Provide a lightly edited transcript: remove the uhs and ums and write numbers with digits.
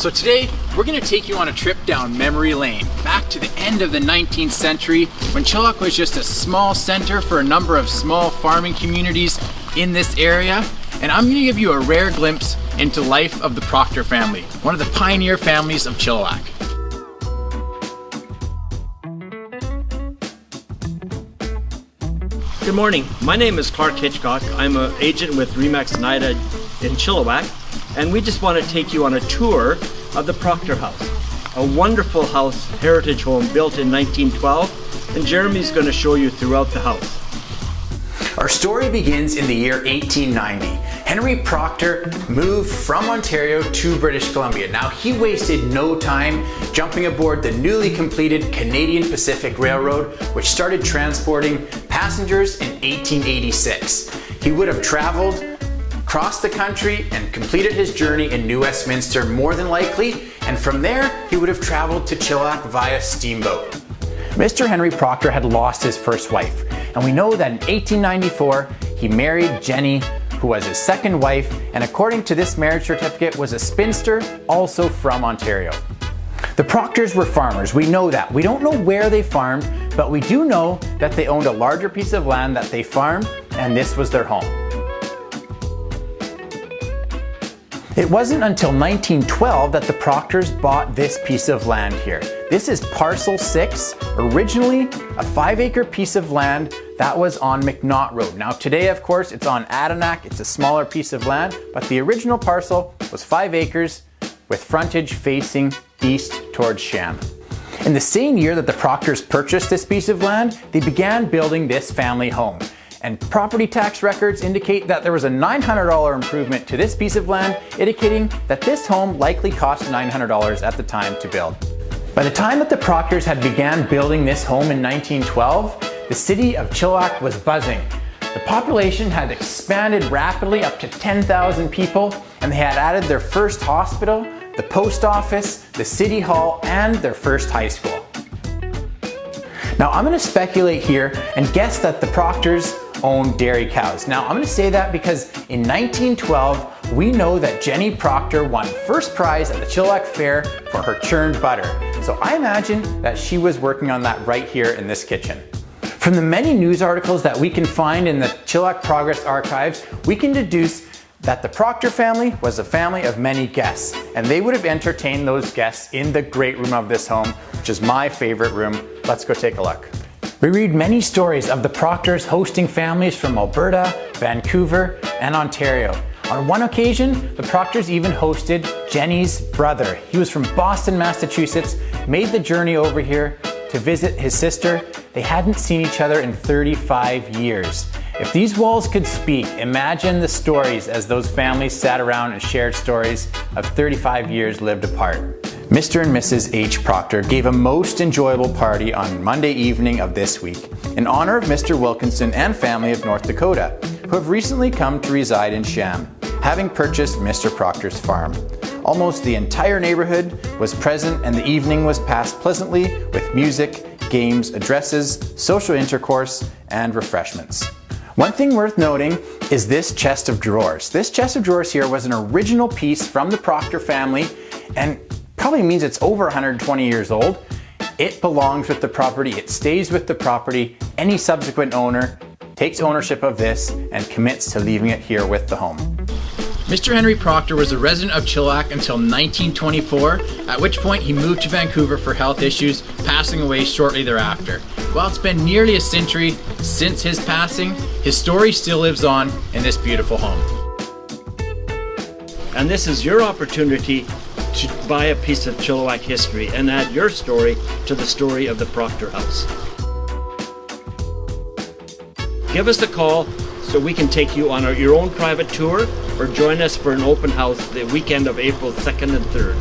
So today, we're gonna take you on a trip down memory lane, back to the end of the 19th century, when Chilliwack was just a small center for a number of small farming communities in this area. And I'm gonna give you a rare glimpse into life of the Proctor family, one of the pioneer families of Chilliwack. Good morning, my name is Clark Hitchcock. I'm an agent with Remax Nida in Chilliwack, and we just want to take you on a tour of the Proctor House, a wonderful house, heritage home built in 1912, and Jeremy's going to show you throughout the house. Our story begins in the year 1890. Henry Proctor moved from Ontario to British Columbia. Now, he wasted no time jumping aboard the newly completed Canadian Pacific Railroad, which started transporting passengers in 1886. He would have traveled across the country and completed his journey in New Westminster more than likely, and from there he would have traveled to Chilliwack via steamboat. Mr. Henry Proctor had lost his first wife, and we know that in 1894 he married Jennie, who was his second wife, and according to this marriage certificate was a spinster, also from Ontario. The Proctors were farmers, we know that. We don't know where they farmed, but we do know that they owned a larger piece of land that they farmed, and this was their home. It wasn't until 1912 that the Proctors bought this piece of land here. This is parcel 6, originally a 5-acre piece of land that was on McNaught Road. Now today, of course, it's on Adanac. It's a smaller piece of land, but the original parcel was 5 acres with frontage facing east towards Sham. In the same year that the Proctors purchased this piece of land, they began building this family home. And property tax records indicate that there was a $900 improvement to this piece of land, indicating that this home likely cost $900 at the time to build. By the time that the Proctors had began building this home in 1912, the city of Chilliwack was buzzing. The population had expanded rapidly up to 10,000 people, and they had added their first hospital, the post office, the city hall, and their first high school. Now I'm going to speculate here and guess that the Proctors owned dairy cows. Now I'm going to say that because in 1912 we know that Jennie Proctor won first prize at the Chilliwack Fair for her churned butter. So I imagine that she was working on that right here in this kitchen. From the many news articles that we can find in the Chilliwack Progress archives, we can deduce that the Proctor family was a family of many guests, and they would have entertained those guests in the great room of this home, which is my favorite room. Let's go take a look. We read many stories of the Proctors hosting families from Alberta, Vancouver, and Ontario. On one occasion, the Proctors even hosted Jennie's brother. He was from Boston, Massachusetts, made the journey over here to visit his sister. They hadn't seen each other in 35 years. If these walls could speak, imagine the stories as those families sat around and shared stories of 35 years lived apart. Mr. and Mrs. H. Proctor gave a most enjoyable party on Monday evening of this week in honor of Mr. Wilkinson and family of North Dakota, who have recently come to reside in Sham, having purchased Mr. Proctor's farm. Almost the entire neighborhood was present, and the evening was passed pleasantly with music, games, addresses, social intercourse, and refreshments. One thing worth noting is this chest of drawers. This chest of drawers here was an original piece from the Proctor family, and probably means it's over 120 years old. It belongs with the property, it stays with the property. Any subsequent owner takes ownership of this and commits to leaving it here with the home. Mr. Henry Proctor was a resident of Chilliwack until 1924, at which point he moved to Vancouver for health issues, passing away shortly thereafter. While it's been nearly a century since his passing, his story still lives on in this beautiful home. And this is your opportunity to buy a piece of Chilliwack history and add your story to the story of the Proctor House. Give us a call so we can take you on your own private tour, or join us for an open house the weekend of April 2nd and 3rd.